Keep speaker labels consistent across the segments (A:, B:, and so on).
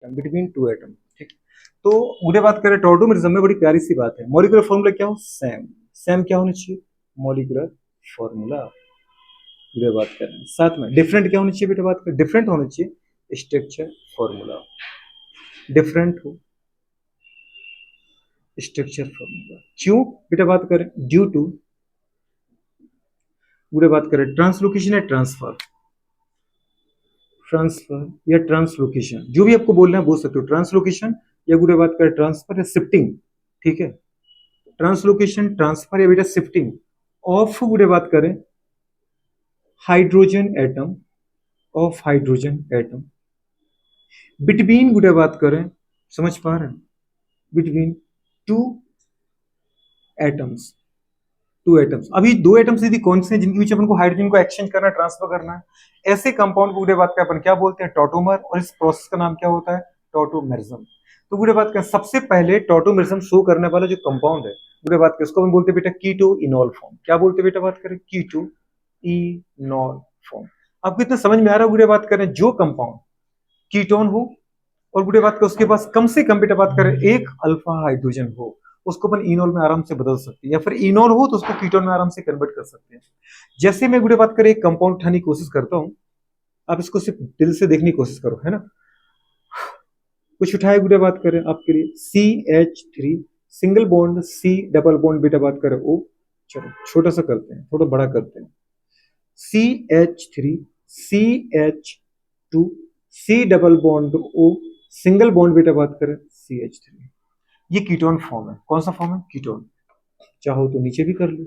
A: Atom, between two atom. ठीक, तो मुझे बात करें टॉटोमरिज्म में बड़ी प्यारी सी बात है, मॉलिक्यूलर फॉर्मूला क्या हो, सेम। सेम क्या होना चाहिए, मॉलिक्यूलर फॉर्मूला। मुझे बात करें साथ में डिफरेंट क्या होना चाहिए बेटा, बात करें डिफरेंट होना चाहिए स्ट्रक्चर फॉर्मूला। डिफरेंट हो स्ट्रक्चर फॉर्मूला, क्यों बेटा बात करें, ड्यू टू, मुझे बात करें ट्रांसलोकेशन या ट्रांसफर, ट्रांसफर या ट्रांसलोकेशन, जो भी आपको बोलना है बोल सकते हो, ट्रांसलोकेशन या गुड़े बात करें ट्रांसफर या शिफ्टिंग। ठीक है, ट्रांसलोकेशन, ट्रांसफर या बेटा शिफ्टिंग ऑफ गुड़े बात करें hydrogen atom, of hydrogen atom between गुड़े बात करें, समझ पा रहे हैं, between two atoms, two atoms. अभी दो एटम्स यदि कौन से हैं जिनके बीच अपन को हाइड्रोजन को एक्सचेंज करना, ट्रांसफर करना है, ऐसे कंपाउंड को गुड़े बात का अपन क्या बोलते हैं, टॉटोमर, और इस प्रोसेस का नाम क्या होता है, टॉटोमेरिज्म। तो गुड़े बात का सबसे पहले टॉटोमेरिज्म शो करने वाला जो कंपाउंड है, गुड़े बात का इसको हम बोलते हैं बेटा कीटो इनॉल फॉर्म। क्या बोलते हैं बेटा, बात करें कीटो इनॉल फॉर्म। आपको इतना समझ में आ रहा है, गुड़े बात करें जो कंपाउंड कीटोन हो और गुड़े बात का उसके पास कम से कम बेटा बात करें एक अल्फा हाइड्रोजन हो, उसको अपन इनोल में आराम से बदल सकते हैं, या फिर इनोल हो तो उसको कीटोन में आराम से कन्वर्ट कर सकते हैं। जैसे मैं गुड़े बात करें एक कंपाउंड उठाने की कोशिश करता हूं, आप इसको सिर्फ दिल से देखने की कोशिश करो, है ना। कुछ उठाए गुड़े बात करें आपके लिए, CH3 single bond, C double bond बेटा बात करें O, चलो छोटा सा करते हैं, थोड़ा बड़ा करते हैं, CH3 CH2 C double bond O single bond बेटा बात करें CH3। ये कीटोन फॉर्म है, कौन सा फॉर्म है, कीटोन। चाहो तो नीचे भी कर लो।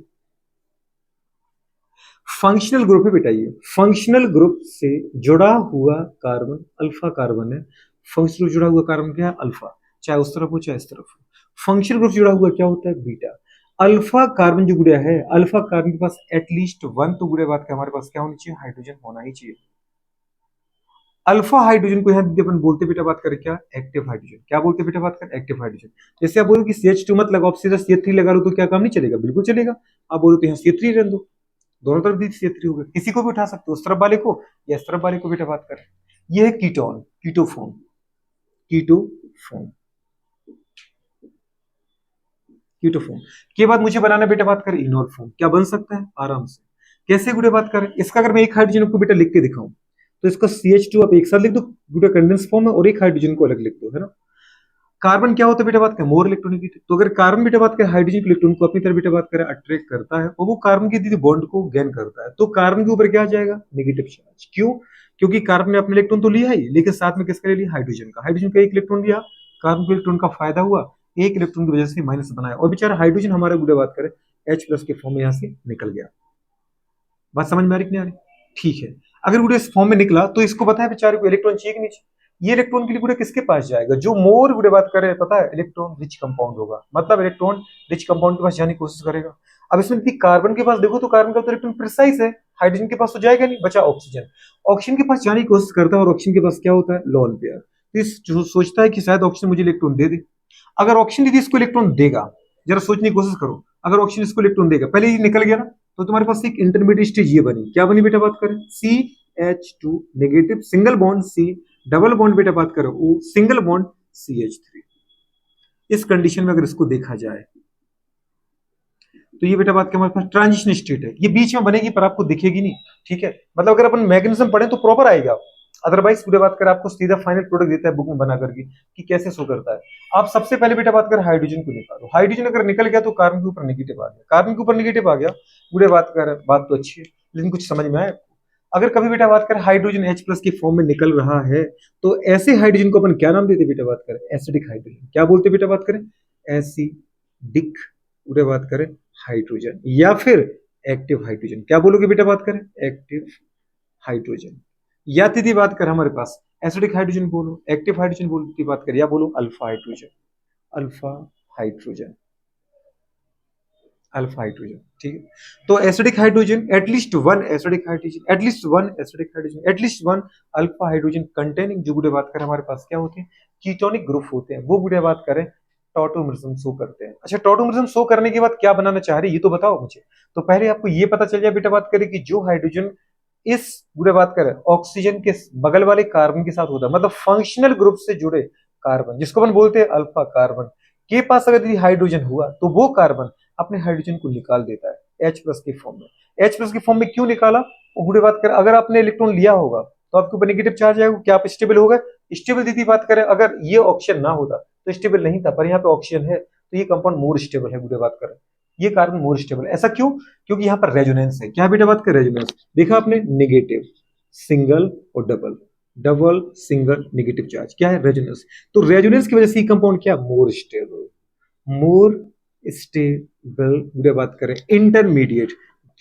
A: फंक्शनल ग्रुप है बेटा, ये फंक्शनल ग्रुप से जुड़ा हुआ कार्बन अल्फा कार्बन है। फंक्शनल जुड़ा हुआ कार्बन क्या है, अल्फा, चाहे उस तरफ हो चाहे इस तरफ हो। फंक्शनल ग्रुप जुड़ा हुआ क्या होता है, बीटा। अल्फा कार्बन जो गुड़िया है, अल्फा कार्बन के पास एटलीस्ट वन तो गुड़िया बात का हमारे पास क्या होनी चाहिए, हाइड्रोजन होना ही चाहिए। अल्फा हाइड्रोजन को यहाँ अपन बोलते बेटा बात करें क्या, एक्टिव हाइड्रोजन। क्या बोलते बेटा बात करें, एक्टिव हाइड्रोजन। जैसे आप बोलो कि CH2 मत लगाओ, सीधा CH3 लगा लो तो क्या काम नहीं चलेगा, बिल्कुल चलेगा। आप बोलो तो यहाँ CH3 रहने दो, दोनों तरफ भी CH3 होगा, किसी को भी उठा सकते हो, उस तरफ वाले को या इस तरफ वाले को बेटा बात करें। ये है ketone, keto form, keto form, keto form के बाद मुझे बनाना बेटा बात करें इनोल फॉर्म। क्या बन सकता है आराम से, कैसे गुड़े बात करें, इसका अगर मैं एक हाइड्रोजन को बेटा लिख के दिखाऊं तो इसका CH2 आप एक साथ लिख दो, गुड़े कंडेंस फॉर्म है, और एक हाइड्रोजन को अलग लिख दो, है ना। कार्बन क्या होता है बेटा बात करें, मोर इलेक्ट्रोनेगेटिव। तो अगर कार्बन बेटा बात करें हाइड्रोजन के इलेक्ट्रॉन को अपनी तरफ बेटा बात करें अट्रैक्ट करता है, और वो कार्बन के दीदी बॉन्ड को गेन करता है, तो कार्बन के ऊपर क्या आ जाएगा, नेगेटिव चार्ज। क्यों, क्योंकि कार्बन ने अपने इलेक्ट्रॉन तो लिया ही, लेकिन साथ में किसका ले लिया, हाइड्रोजन का। हाइड्रोजन का एक इलेक्ट्रॉन लिया, कार्बन के इलेक्ट्रॉन का फायदा हुआ, एक इलेक्ट्रॉन की वजह से माइनस बनाया, और बेचारा हाइड्रोजन हमारा गुड़े बात करें H+ के फॉर्म में यहां से निकल गया। बात समझ में आ रही कि नहीं आ रही, ठीक है। अगर गुड़े इस फॉर्म में निकला तो इसको पता है बेचारे को इलेक्ट्रॉन चाहिए कि नहीं चाहिए। ये इलेक्ट्रॉन के लिए गुड़े किसके पास जाएगा, जो मोर गुड़े बात करे पता है इलेक्ट्रॉन रिच कंपाउंड होगा, मतलब इलेक्ट्रॉन रिच कंपाउंड के पास जाने की कोशिश करेगा। अब इसमें यदि कार्बन के पास देखो तो कार्बन का तो इलेक्ट्रॉन प्रिसाइज है, हाइड्रोजन के पास तो जाएगा नहीं, बचा ऑक्सीजन। ऑक्सीजन के पास जाने की कोशिश करता है, और ऑक्सीजन के पास क्या होता है, लोन पेयर। तो इस जो सोचता है कि शायद ऑक्सीजन मुझे इलेक्ट्रॉन दे दे। अगर ऑक्सीजन यदि इसको इलेक्ट्रॉन देगा, जरा सोचने की कोशिश करो, अगर ऑक्सीजन इसको इलेक्ट्रॉन देगा, पहले ये निकल गया ना, तो तुम्हारे पास एक इंटरमीडिएट स्टेज ये बनी, क्या बनी बेटा बात करें, CH2 negative single bond C double bond बेटा बात करो O सिंगल बॉन्ड CH3। इस कंडीशन में अगर इसको देखा जाए तो ये बेटा बात के हमारे पास ट्रांजिशन स्टेट है, ये बीच में बनेगी पर आपको दिखेगी नहीं, ठीक है। मतलब अगर अपन मैग्नेटिज्म पढ़े तो प्रॉपर आएगा, अदरवाइज पूरे बात कर आपको सीधा फाइनल प्रोडक्ट देता है बुक में बना करके कि कैसे शो करता है। आप सबसे पहले बेटा बात कर हाइड्रोजन को निकालो, हाइड्रोजन अगर निकल गया तो कार्बन के ऊपर नेगेटिव आ गया, कार्बन के ऊपर नेगेटिव आ गया, पूरे बात कर बात तो अच्छी है, लेकिन कुछ समझ में आया। अगर कभी बेटा बात करें हाइड्रोजन H+ की फॉर्म में निकल रहा है, तो ऐसे हाइड्रोजन को अपन क्या नाम देते बेटा बात करें, एसिडिक हाइड्रोजन। क्या बोलते बेटा बात करें, एसिडिक पूरे बात करें हाइड्रोजन, या फिर एक्टिव हाइड्रोजन। क्या बोलोगे बेटा बात करें, एक्टिव हाइड्रोजन। या दीदी बात कर हमारे पास एसिडिक हाइड्रोजन बोलो, एक्टिव हाइड्रोजन बोलो की बात कर, या बोलो alpha hydrogen, alpha hydrogen, alpha hydrogen, ठीक है। तो acidic hydrogen at least one acidic hydrogen, at least one acidic hydrogen, at least one alpha hydrogen containing जो गुड़े बात करें हमारे पास क्या होते हैं, कीटोनिक ग्रुप होते हैं, वो गुड़े बात करें टॉटोमरिज्म शो करते हैं। अच्छा, टॉटोमरिज्म शो करने के बाद क्या बनाना चाह रहे हैं ये तो बताओ मुझे। तो पहले आपको ये पता चल जाए बेटा बात करें कि जो हाइड्रोजन इस गुड़े बात करें ऑक्सीजन के बगल वाले कार्बन के साथ होता है, मतलब फंक्शनल ग्रुप से जुड़े कार्बन जिसको अपन बोलते हैं अल्फा कार्बन के पास अगर यदि हाइड्रोजन हुआ तो वो कार्बन अपने हाइड्रोजन को निकाल देता है H प्लस के फॉर्म में। H प्लस के फॉर्म में क्यों निकाला? वो गुड़े बात करें अगर आपने इलेक्ट्रॉन लिया होगा तो आपके ऊपर नेगेटिव चार्ज आएगा, क्या आप स्टेबल हो गए? स्टेबल दीदी बात करें अगर ये ऑक्सीजन ना होता तो स्टेबल नहीं था, पर यहाँ पे ऑक्सीजन है तो ये कंपाउंड मोर स्टेबल है गुड़े बात करें, ये कार्बन मोर स्टेबल है। ऐसा क्यों? क्योंकि यहाँ पर रेजोनेंस है। क्या बेटा बात कर रेजोनेंस? देखा आपने नेगेटिव सिंगल और double, double single negative charge, क्या है? रेजोनेंस। तो रेजोनेंस की वजह से ये कंपाउंड क्या? मोर स्टेबल, मोर स्टेबल गुड़े बात करें इंटरमीडिएट।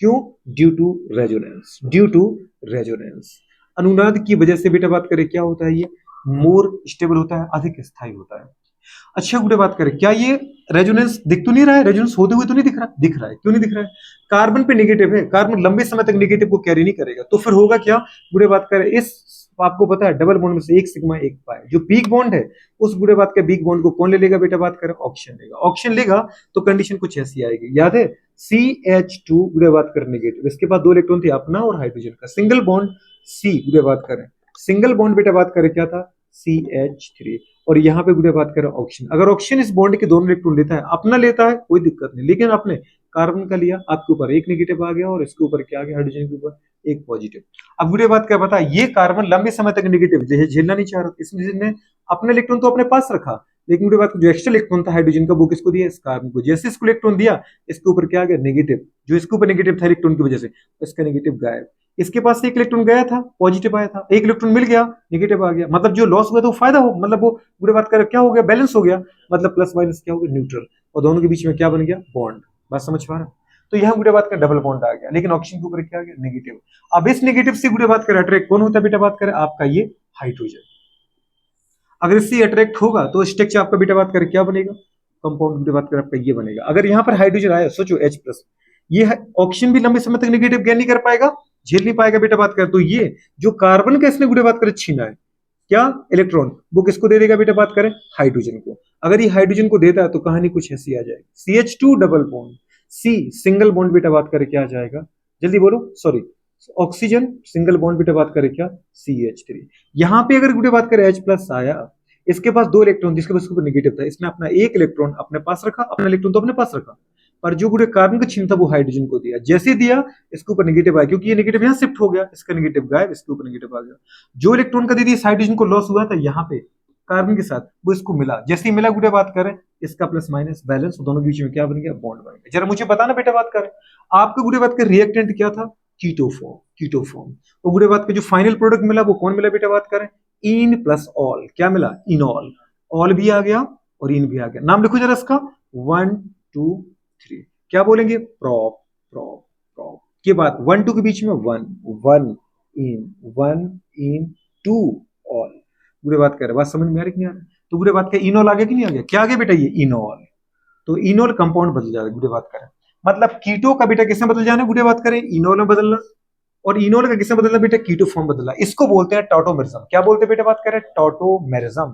A: क्यों? Due to resonance, due to resonance. अनुनाद की वजह से बेटा बात करें क्या होता है? ये मोर स्टेबल होता है, अधिक स्थायी होता है। अच्छा गुड़े बात करें क्या ये रेजोनेंस दिख तो नहीं रहा है? रेजोनेंस होते हुए तो नहीं दिख रहा? दिख रहा है। क्यों नहीं दिख रहा है? कार्बन पे नेगेटिव है, कार्बन लंबे समय तक नेगेटिव को कैरी नहीं करेगा, तो फिर होगा क्या गुड़े बात करें? इस आपको पता है डबल बॉन्ड में से एक सिग्मा एक पाई, जो पीक बॉन्ड है उस गुड़े बात के पीक बॉन्ड को कौन ले लेगा बेटा बात करें? ऑक्सीजन लेगा। ऑक्सीजन लेगा तो कंडीशन कुछ ऐसी आएगी, याद है? CH2 गुड़े बात करें नेगेटिव, इसके पास दो इलेक्ट्रॉन थे अपना और हाइड्रोजन का, सिंगल बॉन्ड C गुड़े बात करें, सिंगल बॉन्ड बेटा बात करें क्या था? CH3। और यहाँ पे गुड़े बात करें ऑक्सीजन, अगर ऑक्सीजन इस बॉन्ड के दोनों इलेक्ट्रॉन लेता है, अपना लेता है कोई दिक्कत नहीं, लेकिन आपने कार्बन का लिया, आपके ऊपर एक नेगेटिव आ गया और इसके ऊपर क्या आ गया? हाइड्रोजन के ऊपर एक पॉजिटिव। अब गुड़े बात क्या बता, ये कार्बन लंबे समय तक नेगेटिव झेलना नहीं चाह रहा, इसने अपने इलेक्ट्रॉन तो अपने पास रखा, लेकिन गुड़े बात जो एक्स्ट्रा इलेक्ट्रॉन था हाइड्रोजन का वो किसको दिया? इस कार्बन को। जैसे इसको इलेक्ट्रॉन दिया इसके ऊपर क्या आ गया? नेगेटिव, जो इसके ऊपर नेगेटिव था इलेक्ट्रॉन की वजह से, इसका नेगेटिव गायब। इसके पास से एक इलेक्ट्रॉन गया था, पॉजिटिव आया था, एक इलेक्ट्रॉन मिल गया, नेगेटिव आ गया, मतलब जो लॉस हुआ तो फायदा हो, मतलब वो पूरी बात कर क्या हो गया? बैलेंस हो गया, मतलब प्लस माइनस क्या हो गया? न्यूट्रल, और दोनों के बीच में क्या बन गया? बॉन्ड। बात समझ पा रहे हैं? तो यहाँ गुड़े बात का डबल बॉन्ड आ गया, लेकिन ऑक्सीजन के ऊपर क्या आ गया? नेगेटिव। अब इस नेगेटिव से गुड़े बात कर अट्रैक्ट कौन होता है बेटा बात करें? आपका ये हाइड्रोजन। अगर इससे अट्रैक्ट होगा तो स्ट्रक्चर आपका बेटा बात करें क्या बनेगा? कंपाउंड बेटा बात करें आपका ये बनेगा। अगर यहाँ पर हाइड्रोजन आया, सोचो H प्लस, ये ऑक्सीजन भी लंबे समय तक नेगेटिव गेन नहीं कर पाएगा, झेल नहीं पाएगा बेटा बात कर, तो ये जो कार्बन का इसने गुड़े बात करें छीना है क्या? इलेक्ट्रॉन, वो किसको दे देगा बेटा बात करें? हाइड्रोजन को। अगर ये हाइड्रोजन को देता है तो कहानी कुछ ऐसी आ जाएगी, CH2 double bond C single bond बेटा बात करें क्या आ जाएगा? जल्दी बोलो, सॉरी, ऑक्सीजन सिंगल बॉन्ड बेटा बात करें क्या? CH3। यहां पे अगर बेटा बात करें H प्लस आया, इसके पास दो इलेक्ट्रॉन, जिसके पास ऊपर नेगेटिव था, इसने अपना एक इलेक्ट्रॉन अपने पास रखा, अपना इलेक्ट्रॉन तो अपने पास रखा, पर जो गुड़े कार्बन का चिन्ह था वो हाइड्रोजन को दिया। जैसे दिया इसके ऊपर नेगेटिव आया, क्योंकि ये नेगेटिव यहाँ शिफ्ट हो गया, इसका नेगेटिव गायब, इसके ऊपर नेगेटिव आ गया। जो इलेक्ट्रॉन का दीदी इस हाइड्रोजन को लॉस हुआ था यहाँ पे कार्बन के साथ, वो इसको मिला। जैसे ही मिला गुड़े बात करें, इसका प्लस माइनस बैलेंस, दोनों के बीच में क्या बन गया? बॉन्ड बन गया। जरा मुझे बताना बेटा बात करें, आपके गुड़े बात का रिएक्टेंट क्या था? Keto form, keto form. तो गुड़े बात का जो फाइनल प्रोडक्ट मिला वो कौन मिला बेटा बात करें? इन प्लस ऑल, क्या मिला? इनॉल। ऑल भी आ गया और इन भी आ गया। नाम लिखो जरा इसका, 1 2 3, क्या बोलेंगे? प्रॉप, प्रॉप, प्रॉप के बाद 1 2 के बीच में 1 1 इन 2 ऑल। बुरे बात कर रहे, बात समझ में आ रही कि नहीं आ रही? तो बुरे बात का इनॉल आ गया कि नहीं आ गया? क्या आ गया बेटा? ये इनॉल। तो इनॉल कंपाउंड बदल जाएगा बुरे बात करें, मतलब कीटो का बेटा किसमें बदल जाना? बुरे बात करें इनॉल में बदलना, और इनॉल का किसमें बदलना बेटा? कीटो फॉर्म बदलना। इसको बोलते हैं टॉटोमेरिज्म। क्या बोलते हैं बेटा बात करें? टॉटोमेरिज्म।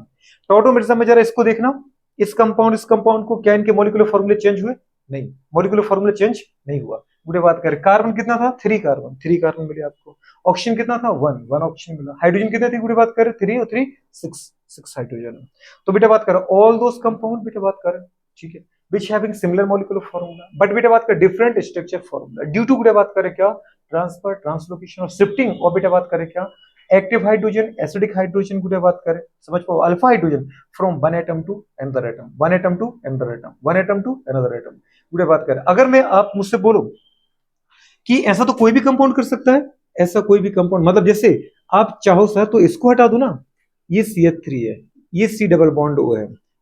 A: टॉटोमेरिज्म में जरा इसको देखना, इस कंपाउंड को क्या इनके मॉलिक्यूलर फॉर्मूले चेंज हुए? नहीं, मॉलिक्यूलर फॉर्मूला चेंज नहीं हुआ। बुरे बात करें कार्बन कितना था? 3 कार्बन, 3 कार्बन मिले आपको। ऑक्सीजन कितना था? 1 ऑक्सीजन मिला। हाइड्रोजन कितने थे? बुरे बात करें 3 और 3 6 हाइड्रोजन। तो बेटा बात करें ऑल दोस कंपाउंड, बेटा बात करें ठीक है, which having similar molecular formula, but बेटा बात करें different structure formula due to बेटा बात करें क्या? ट्रांसफर, ट्रांसलोकेशन और शिफ्टिंग, और बेटा बात करें क्या? एक्टिव हाइड्रोजन, एसिडिक हाइड्रोजन की बात करें, समझ पाओ, alpha hydrogen from one atom to another atom, one atom to another atom, one atom to another atom. बुरे बात करें, अगर मैं आप मुझसे बोलो कि ऐसा तो कोई भी कंपाउंड कर सकता है, ऐसा कोई भी कंपाउंड, मतलब जैसे आप चाहो सर तो इसको हटा दो ना, ये CH3 है, ये C डबल बॉन्ड O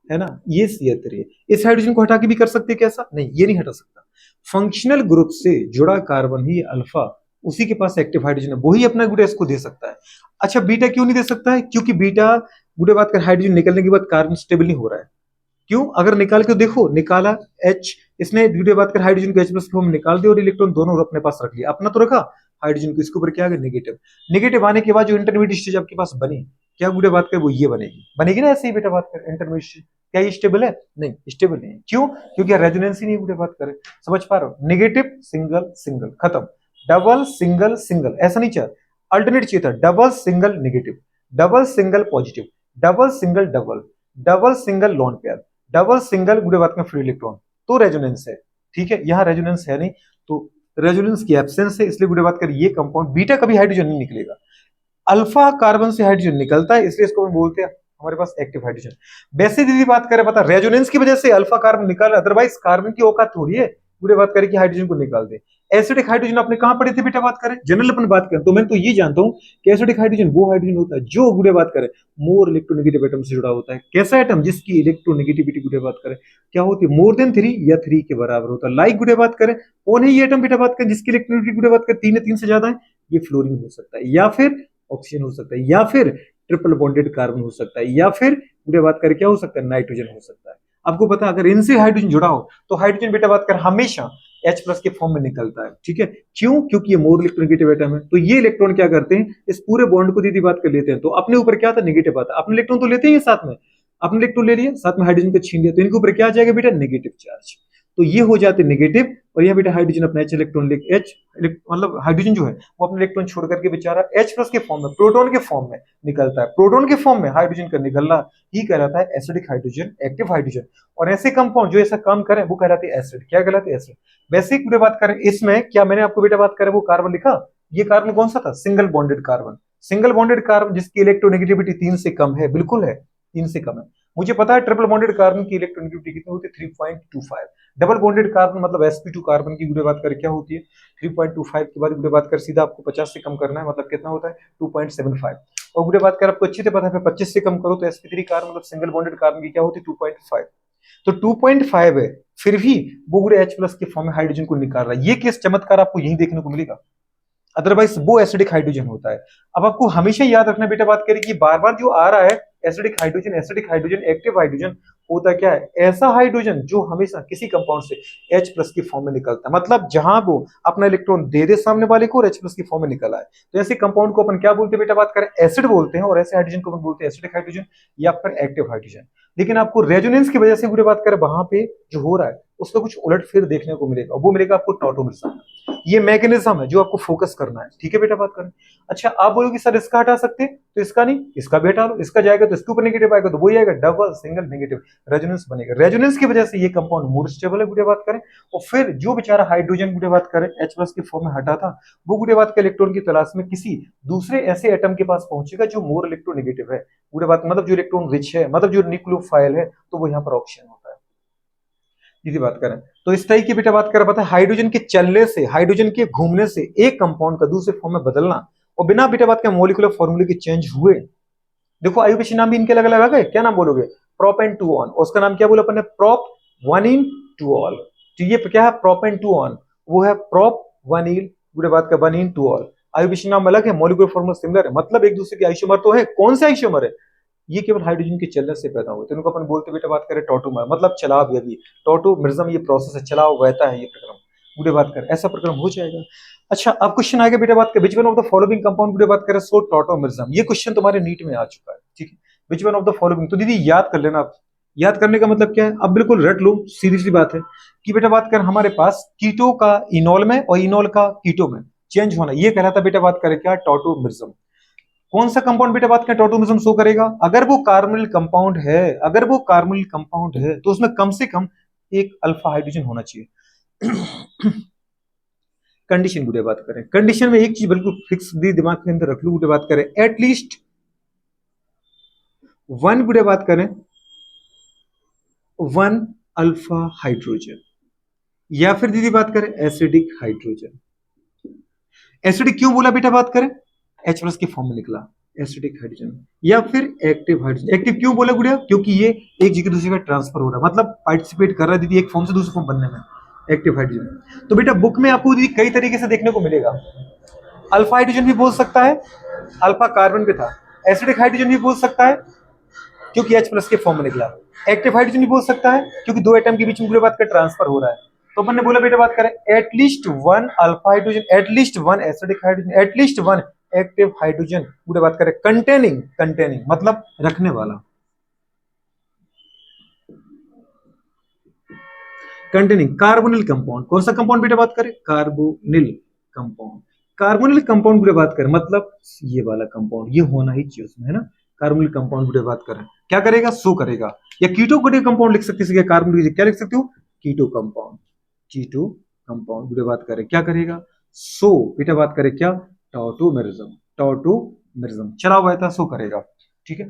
A: है ना, ये CH3 है, इस हाइड्रोजन को हटा के भी कर सकते हैं कैसा? नहीं, ये नहीं हटा सकता। फंक्शनल ग्रुप से जुड़ा कार्बन ही अल्फा, उसी के पास एक्टिव हाइड्रोजन है, वही अपना गुड़े इसको दे सकता है। अच्छा बीटा क्यों नहीं दे सकता है? क्योंकि बीटा गुड़े बात कर हाइड्रोजन निकलने के बाद कार्बन स्टेबल नहीं हो रहा है। क्यों? अगर निकाल के देखो, निकाला H, इसने वीडियो बात कर हाइड्रोजन को H प्लस फॉर्म निकाल दिया और इलेक्ट्रॉन दोनों अपने पास रख लिया, अपना तो रखा, हाइड्रोजन को इसके ऊपर क्या आ गया? नेगेटिव। नेगेटिव आने के बाद जो इंटरमीडिएट स्टेज आपके पास बनी, क्या वीडियो बात कर वो ये बनेगी, बनेगी ना ऐसे ही बेटा बात कर इंटरमीडिएट स्टेज। क्या ये स्टेबल है? नहीं, स्टेबल नहीं है। क्यों? क्योंकि रेजोनेंस ही नहीं वीडियो बात करे, समझ पा रहे हो? नेगेटिव सिंगल सिंगल खत्म, डबल सिंगल सिंगल, ऐसा नहीं चाहिए, अल्टरनेट चाहिए था, double single negative, double single positive, double single double, double single lone pair, double single बुरे बात में फ्री इलेक्ट्रॉन, तो रेजोनेंस है। ठीक है, यहाँ रेजोनेंस है नहीं, तो रेजोनेंस की एब्सेंस है, इसलिए बुरे बात कर ये कंपाउंड बीटा कभी हाइड्रोजन नहीं निकलेगा। अल्फा कार्बन से हाइड्रोजन निकलता है, इसलिए इसको हम बोलते हैं हमारे पास एक्टिव हाइड्रोजन। वैसे दीदी बात करें, पता रेजोनेंस की वजह से अल्फा कार्बन निकाल, अदरवाइज कार्बन की औकात थोड़ी है पूरे बात करें कि हाइड्रोजन को निकाल दे। एसिडिक हाइड्रोजन आपने कहां पढ़े थे बेटा, बात करें जनरल अपन बात करें तो मैं तो ये जानता हूं कि एसिडिक हाइड्रोजन वो हाइड्रोजन होता है जो बुरे बात करें मोर इलेक्ट्रोनेगेटिव एटम से जुड़ा होता है। कैसा एटम, जिसकी इलेक्ट्रोनेगेटिविटी बुरे बात करें क्या होती है, मोर देन 3 या 3 के बराबर होता है। लाइक बुरे बात करें कौन है ये एटम बेटा बात करें जिसकी इलेक्ट्रोनेगेटिविटी बुरे बात करें 3 या 3 से ज्यादा है, ये फ्लोरीन हो सकता है, या फिर ऑक्सीजन हो सकता है, या फिर ट्रिपल बॉन्डेड कार्बन हो सकता है, या फिर पूरे बात करें क्या हो सकता है, नाइट्रोजन हो सकता है। आपको पता है अगर इनसे हाइड्रोजन जुड़ा हो तो हाइड्रोजन बेटा बात कर हमेशा H प्लस के फॉर्म में निकलता है। ठीक है, क्यों, क्योंकि ये मोर इलेक्ट्रोनेगेटिव एटम है, तो ये इलेक्ट्रॉन क्या करते हैं, इस पूरे बॉन्ड को दीदी बात कर लेते हैं, तो अपने ऊपर क्या आता है, नेगेटिव आता है। अपने इलेक्ट्रॉन तो लेते ही साथ में, अपने इलेक्ट्रॉन ले लिया साथ में हाइड्रोजन को छीन लिया, तो इनके ऊपर क्या आ जाएगा बेटा, नेगेटिव चार्ज, तो ये हो जाते नेगेटिव। और यहाँ बेटा हाइड्रोजन अपना एच इलेक्ट्रॉन लेके एच मतलब हाइड्रोजन जो है वो अपने इलेक्ट्रॉन छोड़ करके बेचारा H प्लस के फॉर्म में, प्रोटॉन के फॉर्म में निकलता है। प्रोटॉन के फॉर्म में हाइड्रोजन का निकलना ही कहलाता है एसिडिक हाइड्रोजन, एक्टिव हाइड्रोजन। और ऐसे कंपाउंड जो ऐसा काम करें वो कहलाते हैं एसिड। क्या कहलाते हैं, एसिड। वैसे ही बात करें इसमें, क्या मैंने आपको बेटा बात करें वो कार्बन लिखा, ये कार्बन कौन सा था, single bonded carbon. Single bonded carbon जिसकी इलेक्ट्रोनेगेटिविटी 3 से कम है, बिल्कुल है 3 से कम है। मुझे पता है ट्रिपल बॉन्डेड कार्बन की इलेक्ट्रोनेगेटिविटी कितनी होती है, 3.25। डबल बॉन्डेड कार्बन मतलब sp2 कार्बन की बात करें क्या होती है, 3.25 के बाद बात कर सीधा आपको 50 से कम करना है, मतलब कितना होता है 2.75। और बात कर आपको अच्छी से पता है 25 से कम करो तो sp3 कार्बन मतलब सिंगल बॉन्डेड कार्बन की क्या होती है 2.5। तो 2.5 है, फिर भी वो पूरे H प्लस के फॉर्म में हाइड्रोजन को निकाल रहा है। ये केस चमत्कार आपको यही देखने को मिलेगा, अदरवाइज वो एसिडिक हाइड्रोजन होता है। अब आपको हमेशा याद रखना बेटा बात करें कि बार बार जो आ रहा है acidic hydrogen, acidic hydrogen, active hydrogen, होता क्या है, ऐसा हाइड्रोजन जो हमेशा किसी कंपाउंड से H प्लस की फॉर्म में निकलता है, मतलब जहां वो अपना इलेक्ट्रॉन दे दे सामने वाले को और H प्लस की फॉर्म में निकला है, तो ऐसे कंपाउंड को अपन क्या बोलते हैं बेटा बात करें, एसिड बोलते हैं, और ऐसे हाइड्रोजन को अपन बोलते हैं एसिडिक हाइड्रोजन या फिर एक्टिव हाइड्रोजन। लेकिन आपको रेजोनेंस की वजह से पूरी बात करें वहां पे जो हो रहा है उसका कुछ उलट फिर देखने को मिलेगा, वो मिलेगा आपको टॉटोमेरिज्म। ये मैकेनिज्म है जो आपको फोकस करना है। ठीक है बेटा बात करें। अच्छा आप बोलोगे सर इसका हटा सकते हैं, तो इसका नहीं, इसका भी हटा लो, इसका जाएगा तो इसके ऊपर नेगेटिव आएगा, तो वही आएगा डबल सिंगल नेगेटिव, रेजोनेंस बनेगा। रेजोनेंस की वजह से ये कंपाउंड मोर स्टेबल है, गुड़े बात करें। और फिर जो बेचारा हाइड्रोजन गुड़े बात करें H प्लस के फॉर्म में हटा था, वो गुड़े बात के इलेक्ट्रॉन की तलाश में किसी दूसरे ऐसे एटम के पास पहुंचेगा जो मोर इलेक्ट्रोनेगेटिव है, गुड़े बात मतलब जो इलेक्ट्रॉन रिच है, मतलब जो न्यूक्लियोफाइल है, तो वो यहाँ पर ऑप्शन होता है। सीधी बात करें तो इस टाइप की बेटा बात कर पता है हाइड्रोजन के चलने से, हाइड्रोजन के घूमने से एक कंपाउंड का दूसरे फॉर्म में बदलना, और बिना बेटा बात के मॉलिक्यूलर फॉर्मूले के चेंज हुए। देखो आयुपेशी नाम भी इनके अलग अलग है, क्या नाम बोलोगे, प्रोप एंड टू ऑन, उसका नाम क्या बोला अपन ने, प्रोप 1 इन 2 ऑल। तो ये क्या है, प्रोप एंड टू ऑन, वो है प्रोप 1 इन पूरे बात का 1 इन 2 ऑल। आयुपेशी नाम अलग है, मॉलिक्यूलर फॉर्मूला सिमिलर है, मतलब एक दूसरे के आइसोमर तो है। कौन से आइसोमर है, ये केवल हाइड्रोजन के चलने से पैदा हुए, तो इनको अपन बोलते बेटा बात करें टॉटोमर, मतलब चलाव, यदि टॉटोमिज्म ये प्रोसेस है, चलाव बहता है ये प्रक्रम, पूरे बात करें ऐसा प्रक्रम हो जाएगा। अच्छा अब क्वेश्चन आगे बेटा बात करें, which one of the following compound पूरे बात करें सो टॉटोमिज्म, ये क्वेश्चन तुम्हारे नीट में आ चुका है। ठीक है, which one of the following, तो दीदी याद कर लेना आप। याद करने का मतलब क्या है, अब बिल्कुल रट लो, सीधी सी बात है कि बेटा बात कर हमारे पास कीटो का इनोल में और इनोल का कीटो में चेंज होना, ये कहलाता बेटा बात करें क्या, टॉटोमिज्म। कौन सा कंपाउंड बेटा बात करें टॉटोमिज्म शो करेगा, अगर वो कार्बोनिल कंपाउंड है, अगर वो कार्बोनिल कंपाउंड है तो उसमें कम से कम एक अल्फा हाइड्रोजन होना चाहिए। कंडीशन बुरे बात करें, कंडीशन में एक चीज बिल्कुल फिक्स दी दिमाग के अंदर रख लो, बुरे बात करें एटलीस्ट 1 बुरे बात करें 1 अल्फा हाइड्रोजन, या फिर दीदी बात करें एसिडिक हाइड्रोजन। एसिडिक क्यों बोला बेटा बात करें, H प्लस के फॉर्म में निकला एसिडिक हाइड्रोजन, या फिर एक्टिव हाइड्रोजन। एक्टिव क्यों बोला गुड़िया, क्योंकि ये एक जगह दूसरी जगह ट्रांसफर हो रहा है, मतलब पार्टिसिपेट कर रहा है दीदी एक फॉर्म से दूसरे फॉर्म बनने में, एक्टिव हाइड्रोजन। तो बेटा बुक में आपको दीदी कई तरीके से देखने को मिलेगा, अल्फा हाइड्रोजन भी बोल सकता है, अल्फा कार्बन पे था, एसिडिक हाइड्रोजन भी बोल सकता है क्योंकि H प्लस के फॉर्म में निकला, एक्टिव हाइड्रोजन भी बोल सकता है क्योंकि दो एटम के बीच में बात का ट्रांसफर हो रहा है। तो अपन ने बोला बेटा बात करें at least 1 alpha hydrogen, at least 1 acidic hydrogen, at least 1 active hydrogen, पूरे बात करें कंटेनिंग, कंटेनिंग मतलब रखने वाला, कंटेनिंग कार्बोनिल कंपाउंड। कौन सा कंपाउंड बेटा बात करें, कार्बोनिल, कंपाउंड। कार्बोनिल कंपाउंड की बात करें मतलब ये वाला कंपाउंड, ये होना ही चाहिए उसमें, है ना। कार्बोनिल कंपाउंड की बात करें क्या करेगा, सो करेगा। या कीटो कंपाउंड लिख सकते हैं, कार्बोनिल क्या लिख सकते हो, कीटो कंपाउंड। कीटो कंपाउंड की बात करें क्या करेगा, सो। बेटा बात करें क्या, टॉटोमेरिज्म। टॉटोमेरिज्म चला हुआ था, सो करेगा। ठीक है।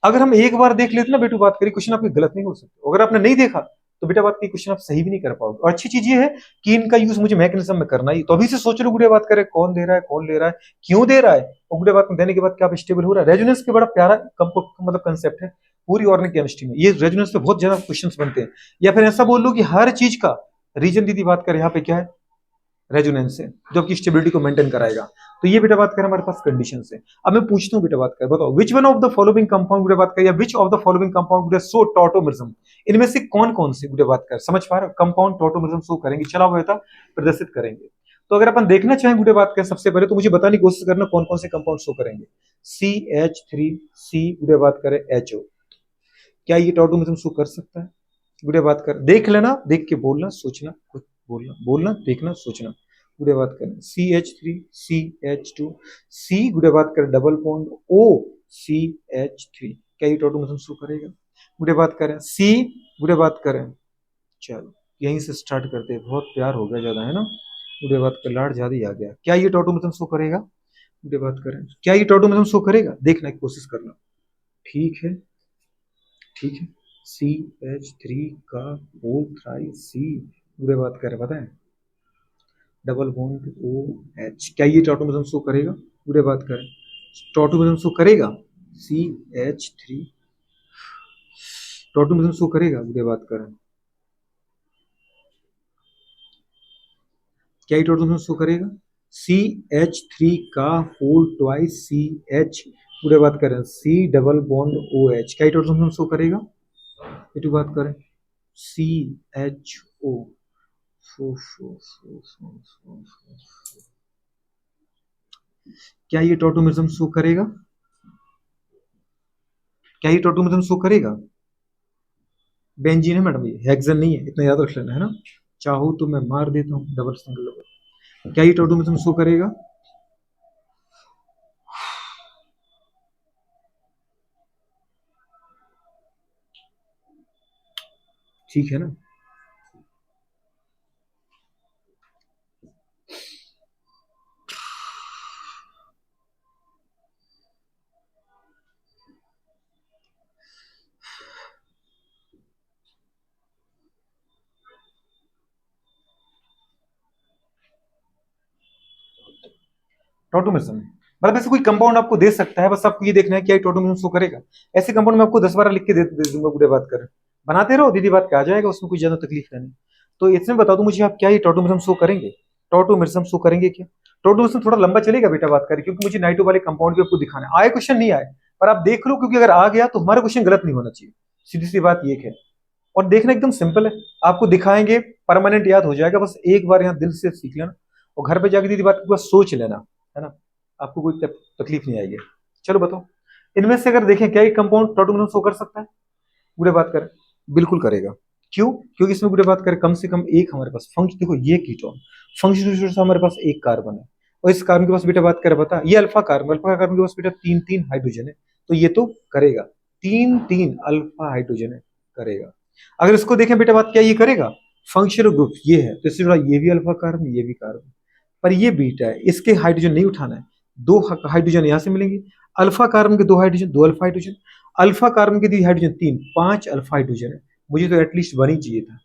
A: अगर हम एक बार देख लेते ना बेटू, बात करिए, क्वेश्चन आपके गलत नहीं हो सकते। अगर आपने नहीं देखा तो बेटा बात की क्वेश्चन आप सही भी नहीं कर पाओगे। और अच्छी चीज ये है कि इनका यूज मुझे मैकेनिज्म में करना ही, तो अभी से सोच लो गुड़िया बात करें कौन दे रहा है, कौन ले रहा है, क्यों दे रहा है, और गुड़िया बात में देने के बाद क्या स्टेबल हो रहा है। रेजोनेंस के बड़ा प्यारा मतलब कंसेप्ट है पूरी ऑर्गेनिक केमिस्ट्री में। ये रेजोनेंस पे बहुत ज्यादा क्वेश्चन बनते हैं। या फिर ऐसा बोल लो कि हर चीज का रीजन दीदी बात करें यहाँ पे क्या है, रेजोनेंस है, जो आपकी स्टेबिलिटी को मेंटेन कराएगा। तो ये बेटा बात करें हमारे पास कंडीशन है। अब मैं पूछता हूँ बेटा बात करें, बताओ which one of the following compound बेटा बात करें, या which of the following compound so tautomerism, इनमें से कौन कौन से बेटा बात कर, समझ पा रहे हो, कंपाउंड टॉटोमेरिज्म शो करेंगे, चला हुआ था प्रदर्शित करेंगे। तो अगर अपन देखना चाहें बेटा बात करें सबसे पहले, तो मुझे बताने की कोशिश करना कौन कौन से कंपाउंड शो करेंगे। CH3C बेटा बात करें HO, क्या ये टॉटोमेरिज्म शो कर सकता है, बेटा बात कर, देख लेना, देख के बोलना, सोचना, कुछ बोलना, बोलना, देखना, सोचना। गुड़े बात करें CH3CH2 C, गुड़े बात करें डबल बॉन्ड OCH3, क्या ये टॉटोमेरिज्म शो करेगा। गुड़े बात करें C, गुड़े बात करें, चलो यहीं से स्टार्ट करते हैं, बहुत प्यार हो गया ज्यादा, है ना। गुड़े बात कर लाड ज्यादा ही आ गया, क्या ये टॉटोमेरिज्म शो करेगा। गुड़े बात करें क्या ये टॉटोमेरिज्म शो करेगा, देखने की कोशिश करना। ठीक है, ठीक है। CH3 का होल थ्राइस C, गुड़े बात करें पता है डबल बॉन्ड OH, क्या ये टॉटोमेरिज्म शो करेगा, पूरे बात करें टॉटोमेरिज्म शो करेगा। CH3 टॉटोमेरिज्म शो करेगा, पूरे बात करें, क्या ये टॉटोमेरिज्म शो करेगा। CH3 का होल ट्वाइस CH, पूरे बात करें C डबल बॉन्ड OH, क्या ये टॉटोमेरिज्म शो करेगा। ये बात करें CHO, क्या ये टॉटोमेरिज्म शो करेगा, क्या ये टॉटोमेरिज्म शो करेगा। बेंजीन है मैडम, ये हेक्सेन नहीं है, इतना याद रख लेना, है ना। चाहो तो मैं मार देता हूँ डबल सिंगल डबल, क्या ये टॉटोमेरिज्म शो करेगा। ठीक है ना। टॉटोमेरिज्म मतलब ऐसे कोई कंपाउंड आपको दे सकता है, बस आपको ये देखना है क्या टॉटोमेरिज्म शो करेगा। ऐसे कंपाउंड में आपको 10-12 लिख के दे दूंगा, बुढ़े बात कर, बनाते रहो, दीदी बात क्या आ जाएगा, उसमें कुछ ज्यादा तकलीफ नहीं। तो इसमें बता दो मुझे आप क्या ये टॉटोमेरिज्म शो करेंगे, टॉटोमेरिज्म शो करेंगे क्या। टॉटोमेरिज्म थोड़ा लंबा चलेगा बेटा बात करें, क्योंकि मुझे नाइट्रो वाले कंपाउंड भी आपको दिखाना है, आए क्वेश्चन नहीं आए, पर आप देख लो, क्योंकि अगर आ गया तो हमारा क्वेश्चन गलत नहीं होना चाहिए, सीधी सी बात ये है। और देखना एकदम सिंपल है, आपको दिखाएंगे, परमानेंट याद हो जाएगा, बस एक बार यहाँ दिल से सीख लेना, और घर पे जाके दीदी बात बस सोच लेना, है ना, आपको कोई तकलीफ नहीं आएगी। चलो बताओ, इनमें से अगर देखें क्या ये कंपाउंड टॉटोमेरिज्म शो कर सकता है, बुरे बात करें, बिल्कुल करेगा। क्यों, क्योंकि इसमें बुरे बात करें कम से कम एक हमारे पास फंक्शन, देखो ये कीटोन फंक्शन हमारे पास एक कार्बन है, और इस कार्बन के पास बेटा बात करें बता, ये अल्फा कार्बन के पास बेटा 3-3 हाइड्रोजन है, तो ये तो करेगा, 3-3 अल्फा हाइड्रोजन है, करेगा। अगर इसको देखें बेटा बात क्या ये करेगा, फंक्शनल ग्रुप ये है, तो इससे जुड़ा ये भी अल्फा कार्बन, ये भी कार्बन, पर ये बीटा है, इसके हाइड्रोजन नहीं उठाना है, दो हाइड्रोजन यहां से मिलेंगे, अल्फा कार्बन के दो हाइड्रोजन, दो अल्फा हाइड्रोजन, अल्फा कार्बन के दी हाइड्रोजन 3, 5 अल्फा हाइड्रोजन है, मुझे तो एटलीस्ट 1 ही चाहिए था,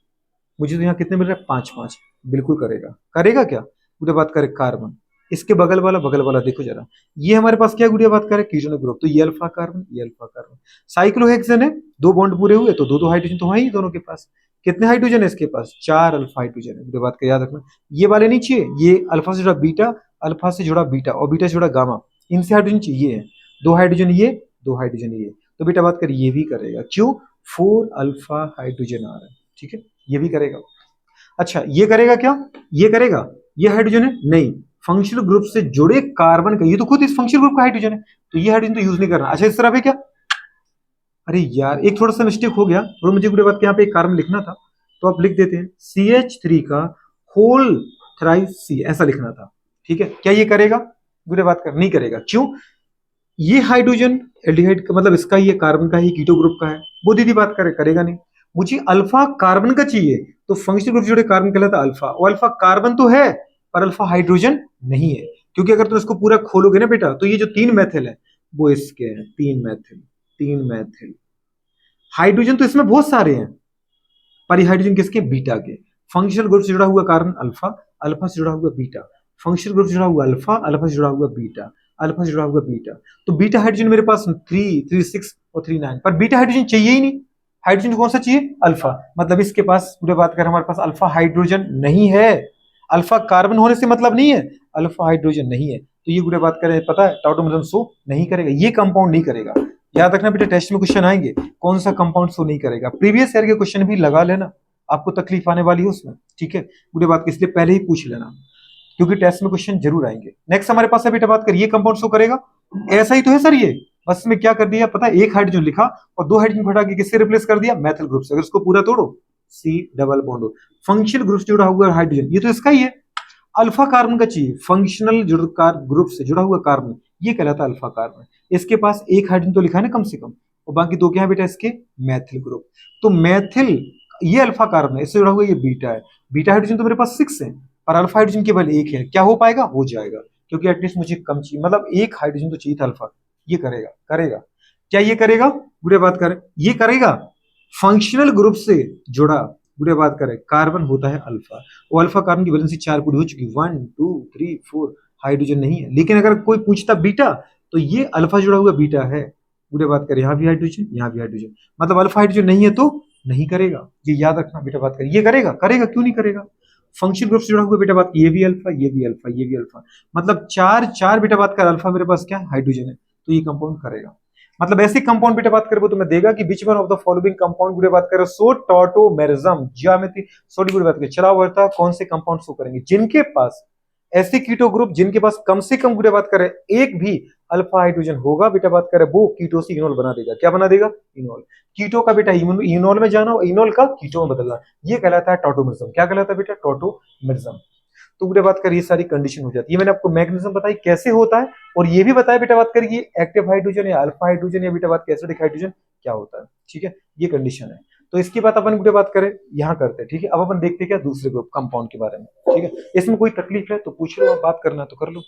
A: मुझे तो यहाँ कितने मिल रहा है, 5-5, बिल्कुल करेगा, करेगा क्या। गुड़िया बात करें कार्बन, इसके बगल वाला देखो जरा, ये हमारे पास क्या गुड़िया बात करें कीटोन ग्रुप, तो ये अल्फा कार्बन, ये अल्फा कार्बन, साइक्लोहेक्सेन है, दो बॉन्ड पूरे हुए, तो दो दो हाइड्रोजन तो है ही दोनों के पास, कितने हाइड्रोजन है इसके पास, 4 अल्फा हाइड्रोजन है, गुड़िया बात का याद रखना, ये वाले नहीं चाहिए, ये अल्फा से जुड़ा बीटा, अल्फा से जुड़ा बीटा, और बीटा से जुड़ा गामा, इनसे हाइड्रोजन चाहिए है, दो हाइड्रोजन ये, दो हाइड्रोजन ये, तो बेटा बात कर ये भी करेगा, क्यों, 4 अल्फा हाइड्रोजन आ रहा है, ठीक है, ये भी करेगा। अच्छा ये करेगा क्या, ये करेगा, ये हाइड्रोजन है नहीं, फंक्शनल ग्रुप से जुड़े कार्बन का, ये तो खुद इस फंक्शनल ग्रुप का हाइड्रोजन है, तो ये हाइड्रोजन तो यूज नहीं करना। अच्छा इस तरह पे क्या, अरे यार एक थोड़ा सा मिस्टेक हो गया, और मुझे पूरे बात के यहाँ पे एक कार्बन लिखना था, तो आप लिख देते हैं CH3 का होल थ्राइस C, ऐसा लिखना था, ठीक है, क्या ये करेगा? गुड़े बात कर, नहीं करेगा। क्यों? ये हाइड्रोजन एल्डिहाइड का मतलब इसका, ये कार्बन का ही कीटो ग्रुप का है, वो दीदी बात करे, करेगा नहीं। मुझे अल्फा कार्बन का चाहिए, तो फंक्शनल ग्रुप जोड़े कार्बन कहलाता है अल्फा, और अल्फा कार्बन तो है पर अल्फा हाइड्रोजन नहीं है, क्योंकि अगर तुम इसको पूरा खोलोगे ना बेटा, तो ये जो 3 मेथिल है वो इसके हैं, 3 मेथिल, 3 मेथिल। हाइड्रोजन तो इसमें बहुत सारे हैं, पर ये हाइड्रोजन किसके? बीटा के। फंक्शनल ग्रुप से जुड़ा हुआ कार्बन अल्फा, अल्फा से जुड़ा हुआ बीटा, फंक्शनल ग्रुप से जुड़ा हुआ अल्फा, अल्फा से जुड़ा हुआ बीटा, अल्फा से जुड़ा हुआ बीटा। तो बीटा हाइड्रोजन मेरे पास 3, 3, 6 और 3, 9, पर बीटा हाइड्रोजन चाहिए ही नहीं। हाइड्रोजन कौन सा चाहिए? अल्फा। मतलब इसके पास पूरे बात करें, हमारे पास अल्फा हाइड्रोजन नहीं है। अल्फा कार्बन होने से मतलब नहीं है, अल्फा हाइड्रोजन नहीं है, तो ये पूरे बात करें, पता है टॉटोमरिज्म शो नहीं करेगा, ये कंपाउंड नहीं करेगा। याद रखना बेटा, टेस्ट में क्वेश्चन आएंगे कौन सा कंपाउंड शो नहीं करेगा, प्रीवियस ईयर के क्वेश्चन भी लगा लेना, आपको तकलीफ आने वाली है उसमें, ठीक है। पूरे बात की इसलिए पहले ही पूछ लेना, क्योंकि टेस्ट में क्वेश्चन जरूर आएंगे। नेक्स्ट हमारे पास है बेटा, बात करिए कंपाउंड शो करेगा, ऐसा ही तो है सर ये, बस में क्या कर दिया पता है, एक हाइड्रोजन लिखा और 2 हाइड्रोजन हटा के किससे रिप्लेस कर दिया? मैथिल ग्रुप से। अगर इसको पूरा तोड़ो, C double bond, functional group से जुड़ा हुआ हाइड्रोजन, ये तो इसका ही है। अल्फा कार्बन का चाहिए, फंक्शनल ग्रुप से जुड़ा हुआ कार्बन, ये कहलाता है अल्फा कार्बन। इसके पास एक हाइड्रोजन तो लिखा है ना कम से कम, और बाकी 2 क्या है बेटा इसके? मैथिल ग्रुप। तो मैथिल ये अल्फा कार्बन है, इससे जुड़ा हुआ ये बीटा है। बीटा हाइड्रोजन तो मेरे पास 6 है, पर अल्फा हाइड्रोजन केवल एक है। क्या हो पाएगा? हो जाएगा, क्योंकि एटलीस्ट मुझे कम चाहिए, मतलब एक हाइड्रोजन तो चाहिए था अल्फा। ये करेगा, करेगा क्या? ये करेगा? बुरे बात करें, ये करेगा। फंक्शनल ग्रुप से जुड़ा, बुरे बात करें, कार्बन होता है अल्फा, वो अल्फा कार्बन की वैलेंसी 4 पूरी हो चुकी, 1 2 3 4, हाइड्रोजन नहीं है। लेकिन अगर कोई पूछता बीटा, तो ये अल्फा जुड़ा हुआ बीटा है। बुरे बात करें, यहाँ भी हाइड्रोजन, यहाँ भी हाइड्रोजन, मतलब अल्फा हाइड्रोजन नहीं है तो नहीं करेगा, ये याद रखना बेटा। बात करें, ये करेगा, करेगा क्यों नहीं करेगा? फंक्शन ग्रुप से जुड़ा हुआ बेटा, बात ये भी अल्फा, ये भी अल्फा, ये भी अल्फा, मतलब 4 4 बेटा बात कर, अल्फा मेरे पास क्या हाइड्रोजन है, तो ये कंपाउंड करेगा। मतलब ऐसे कंपाउंड बेटा बात करें, वो तुम्हें देगा कि which one of the following compound बेटा बात करें सो टॉटोमेरिज्म ज्यामिति सॉरी बेटा बात करें चला हुआ था, कौन से कंपाउंड शो करेंगे जिनके पास ऐसे कीटो ग्रुप, जिनके पास कम से कम बेटा बात करें एक भी अल्फा हाइड्रोजन होगा, बेटा बात करें वो कीटो से इनोल बना देगा। क्या बना देगा? इनोल। कीटो का बेटा इनोल में जाना और इनोल का कीटो में बदलना, ये कहलाता है टॉटोमेरिज्म। क्या कहलाता है बेटा? टॉटोमेरिज्म। तो बेटा बात करिए, सारी कंडीशन हो जाती है। मैंने आपको मैकेनिज्म बताई कैसे होता है, और ये भी बताया बेटा बात करिए एक्टिव हाइड्रोजन या अल्फा हाइड्रोजन या बेटा बात करिए एसिडिक हाइड्रोजन क्या होता है, ठीक है। ये कंडीशन है। तो इसके बाद अपन बेटा बात करें यहाँ करते हैं, ठीक है। अब अपन देखते हैं क्या दूसरे ग्रुप कंपाउंड के बारे में, ठीक है। इसमें कोई तकलीफ है तो पूछ लो, बात करना तो कर लो।